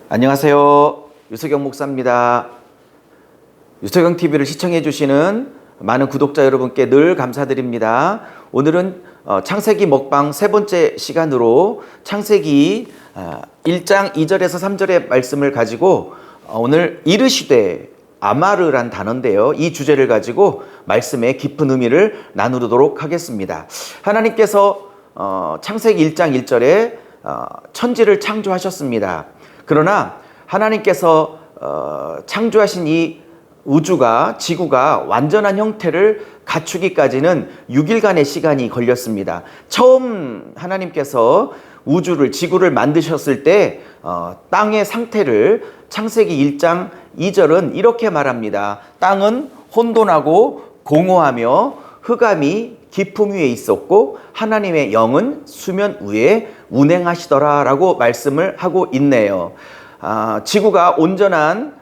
안녕하세요. 유석영 목사입니다. 유석영 TV를 시청해 주시는 많은 구독자 여러분께 늘 감사드립니다. 오늘은 창세기 먹방 세 번째 시간으로 창세기 1장 2절에서 3절의 말씀을 가지고 오늘 이르시되 아마르란 단어인데요. 이 주제를 가지고 말씀의 깊은 의미를 나누도록 하겠습니다. 하나님께서 창세기 1장 1절에 천지를 창조하셨습니다. 그러나 하나님께서 창조하신 이 우주가, 지구가 완전한 형태를 갖추기까지는 6일간의 시간이 걸렸습니다. 처음 하나님께서 우주를, 지구를 만드셨을 때 땅의 상태를 창세기 1장 2절은 이렇게 말합니다. 땅은 혼돈하고 공허하며 흑암이 깊음 위에 있었고 하나님의 영은 수면 위에 운행하시더라 라고 말씀을 하고 있네요. 지구가 온전한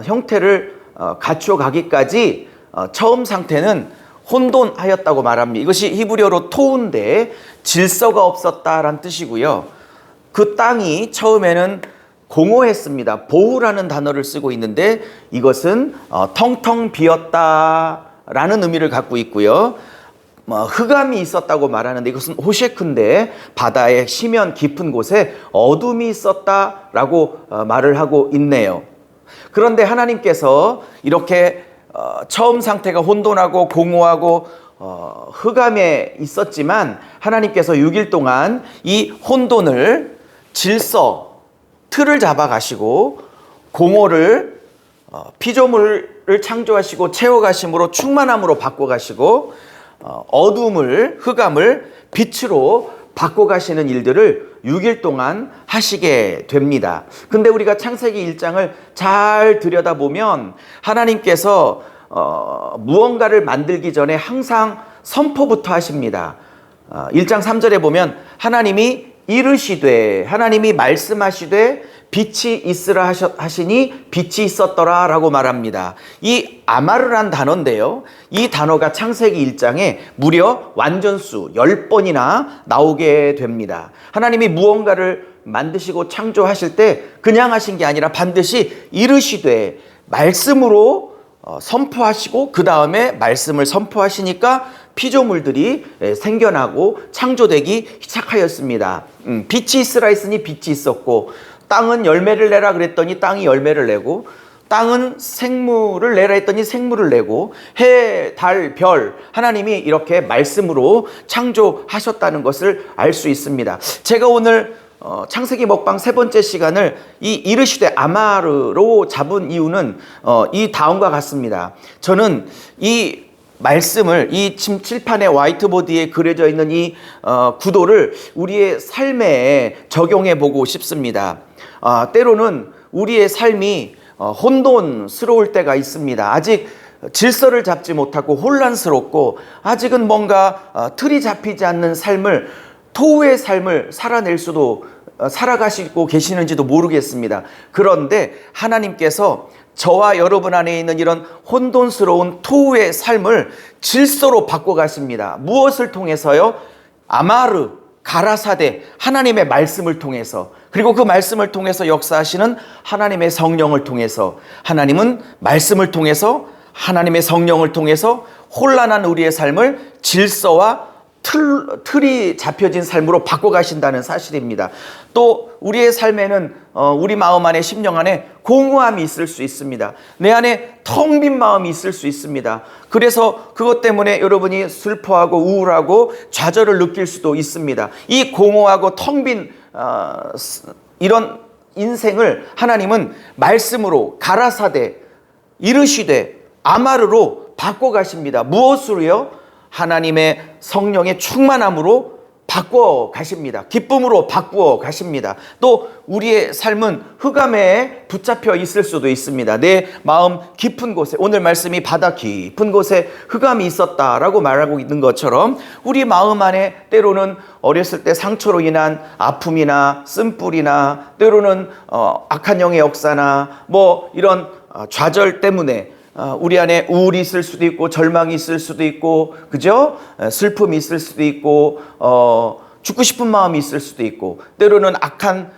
형태를 갖추어 가기까지 처음 상태는 혼돈하였다고 말합니다. 이것이 히브리어로 토우인데 질서가 없었다라는 뜻이고요. 그 땅이 처음에는 공허했습니다. 보후라는 단어를 쓰고 있는데 이것은 텅텅 비었다라는 의미를 갖고 있고요. 흑암이 있었다고 말하는데 이것은 호셰크인데 바다의 심연 깊은 곳에 어둠이 있었다라고 말을 하고 있네요. 그런데 하나님께서 이렇게 처음 상태가 혼돈하고 공허하고 흑암에 있었지만 하나님께서 6일 동안 이 혼돈을 질서, 틀을 잡아 가시고 공허를 피조물을 창조하시고 채워가심으로 충만함으로 바꿔가시고 어둠을, 흑암을 빛으로 바꿔가시는 일들을 6일 동안 하시게 됩니다. 근데 우리가 창세기 1장을 잘 들여다보면 하나님께서 무언가를 만들기 전에 항상 선포부터 하십니다. 1장 3절에 보면 하나님이 이르시되, 하나님이 말씀하시되 빛이 있으라 하시니 빛이 있었더라 라고 말합니다. 이 아마르란 단어인데요. 이 단어가 창세기 1장에 무려 완전수 10번이나 나오게 됩니다. 하나님이 무언가를 만드시고 창조하실 때 그냥 하신 게 아니라 반드시 이르시되 말씀으로 선포하시고 그 다음에 말씀을 선포하시니까 피조물들이 생겨나고 창조되기 시작하였습니다. 빛이 있으라 했으니 빛이 있었고 땅은 열매를 내라 그랬더니 땅이 열매를 내고 땅은 생물을 내라 했더니 생물을 내고 해, 달, 별 하나님이 이렇게 말씀으로 창조하셨다는 것을 알 수 있습니다. 제가 오늘 창세기 먹방 세 번째 시간을 이 이르시되 아마르로 잡은 이유는 이 다음과 같습니다. 저는 이 말씀을 이 칠판에 화이트보드에 그려져 있는 이 구도를 우리의 삶에 적용해 보고 싶습니다. 때로는 우리의 삶이 혼돈스러울 때가 있습니다. 아직 질서를 잡지 못하고 혼란스럽고 아직은 뭔가 틀이 잡히지 않는 삶을, 토후의 삶을 살아가시고 계시는지도 모르겠습니다. 그런데 하나님께서 저와 여러분 안에 있는 이런 혼돈스러운 토후의 삶을 질서로 바꿔가십니다. 무엇을 통해서요? 아마르, 가라사대, 하나님의 말씀을 통해서, 그리고 그 말씀을 통해서 역사하시는 하나님의 성령을 통해서, 하나님은 말씀을 통해서, 하나님의 성령을 통해서 혼란한 우리의 삶을 질서와 틀이 잡혀진 삶으로 바꿔가신다는 사실입니다. 또 우리의 삶에는 우리 마음 안에, 심령 안에 공허함이 있을 수 있습니다. 내 안에 텅 빈 마음이 있을 수 있습니다. 그래서 그것 때문에 여러분이 슬퍼하고 우울하고 좌절을 느낄 수도 있습니다. 이 공허하고 텅 빈 이런 인생을 하나님은 말씀으로 가라사대, 이르시되 아마르로 바꿔가십니다. 무엇으로요? 하나님의 성령의 충만함으로 바꾸어 가십니다. 기쁨으로 바꾸어 가십니다. 또 우리의 삶은 흑암에 붙잡혀 있을 수도 있습니다. 내 마음 깊은 곳에, 오늘 말씀이 바다 깊은 곳에 흑암이 있었다라고 말하고 있는 것처럼 우리 마음 안에 때로는 어렸을 때 상처로 인한 아픔이나 쓴뿌리나 때로는 악한 영의 역사나 뭐 이런 좌절 때문에 우리 안에 우울이 있을 수도 있고 절망이 있을 수도 있고, 그죠? 슬픔이 있을 수도 있고 죽고 싶은 마음이 있을 수도 있고, 때로는 악한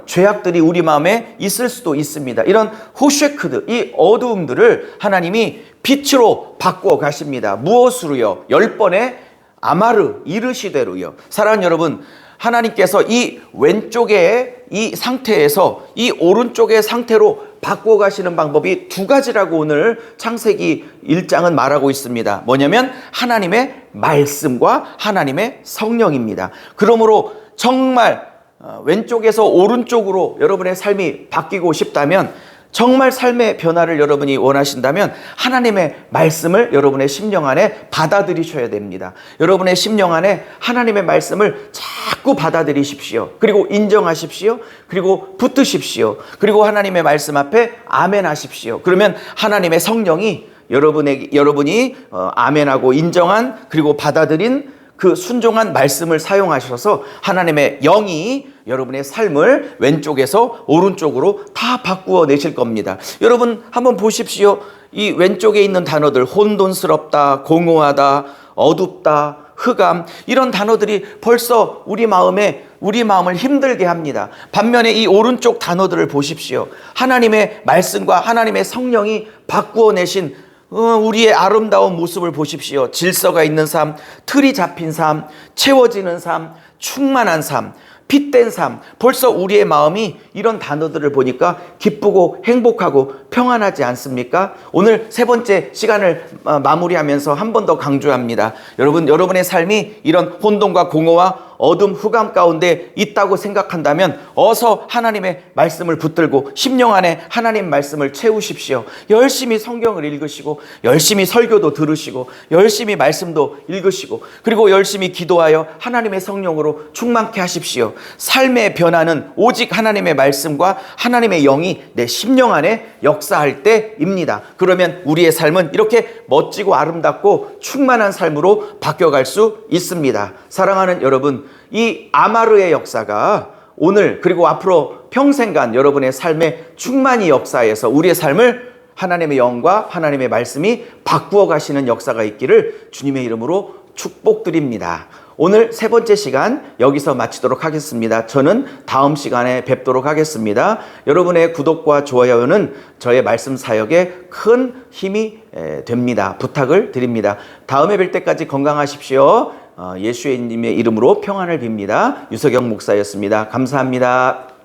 죄악들이 우리 마음에 있을 수도 있습니다. 이런 호쉐크드, 이 어두움들을 하나님이 빛으로 바꾸어 가십니다. 무엇으로요? 10번의 아마르, 이르시되로요. 사랑하는 여러분, 하나님께서 이 왼쪽의 이 상태에서 이 오른쪽의 상태로 바꾸어 가시는 방법이 두 가지라고 오늘 창세기 1장은 말하고 있습니다. 뭐냐면 하나님의 말씀과 하나님의 성령입니다. 그러므로 정말 왼쪽에서 오른쪽으로 여러분의 삶이 바뀌고 싶다면, 정말 삶의 변화를 여러분이 원하신다면 하나님의 말씀을 여러분의 심령 안에 받아들이셔야 됩니다. 여러분의 심령 안에 하나님의 말씀을 자꾸 받아들이십시오. 그리고 인정하십시오. 그리고 붙드십시오. 그리고 하나님의 말씀 앞에 아멘 하십시오. 그러면 하나님의 성령이 여러분이 아멘하고 인정한, 그리고 받아들인 그 순종한 말씀을 사용하셔서 하나님의 영이 여러분의 삶을 왼쪽에서 오른쪽으로 다 바꾸어 내실 겁니다. 여러분 한번 보십시오. 이 왼쪽에 있는 단어들, 혼돈스럽다, 공허하다, 어둡다, 흑암, 이런 단어들이 벌써 우리 마음을 힘들게 합니다. 반면에 이 오른쪽 단어들을 보십시오. 하나님의 말씀과 하나님의 성령이 바꾸어 내신 우리의 아름다운 모습을 보십시오. 질서가 있는 삶, 틀이 잡힌 삶, 채워지는 삶, 충만한 삶, 핏된 삶. 벌써 우리의 마음이 이런 단어들을 보니까 기쁘고 행복하고 평안하지 않습니까? 오늘 세 번째 시간을 마무리하면서 한 번 더 강조합니다. 여러분의 삶이 이런 혼돈과 공허와 어둠, 흑암 가운데 있다고 생각한다면 어서 하나님의 말씀을 붙들고 심령 안에 하나님 말씀을 채우십시오. 열심히 성경을 읽으시고, 열심히 설교도 들으시고, 열심히 말씀도 읽으시고, 그리고 열심히 기도하여 하나님의 성령으로 충만케 하십시오. 삶의 변화는 오직 하나님의 말씀과 하나님의 영이 내 심령 안에 역사할 때입니다. 그러면 우리의 삶은 이렇게 멋지고 아름답고 충만한 삶으로 바뀌어갈 수 있습니다. 사랑하는 여러분, 이 아마르의 역사가 오늘 그리고 앞으로 평생간 여러분의 삶의 충만히 역사에서 우리의 삶을 하나님의 영과 하나님의 말씀이 바꾸어 가시는 역사가 있기를 주님의 이름으로 축복드립니다. 오늘 세 번째 시간 여기서 마치도록 하겠습니다. 저는 다음 시간에 뵙도록 하겠습니다. 여러분의 구독과 좋아요는 저의 말씀 사역에 큰 힘이 됩니다. 부탁을 드립니다. 다음에 뵐 때까지 건강하십시오. 예수님의 이름으로 평안을 빕니다. 유석영 목사였습니다. 감사합니다.